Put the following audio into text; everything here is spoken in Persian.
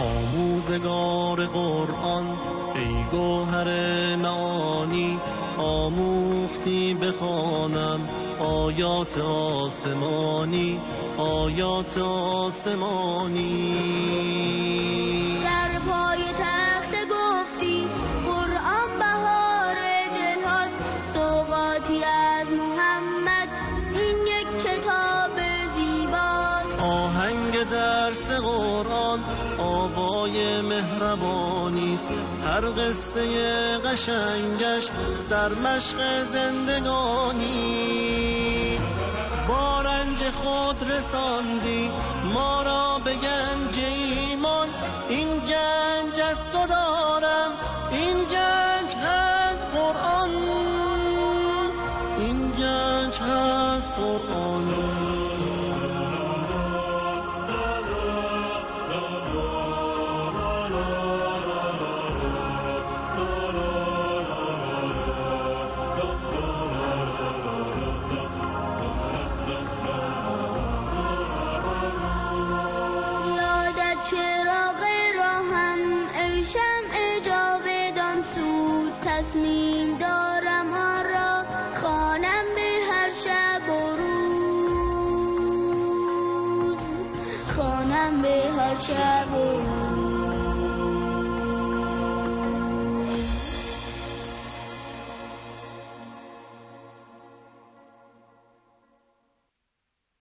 آموزگار قرآن ای گوهر معانی، آموختی بخوانم آیات آسمانی، آیات آسمانی. در پای تخت گفتی قرآن بهار دل هاست، سوغاتی از محمد این یک کتاب زیباست. آهنگ درس قرآن آوای مهربانیست، هر قصه قشنگش سرمشق زندگانی. با رنج خود رساندی ما را به گنج ایمان، این گنج از تو دارم، این گنج هست قرآن، این گنج هست قرآن. تصمیم دارم آن را خوانم به هر شب و روز، خوانم به هر شب و روز.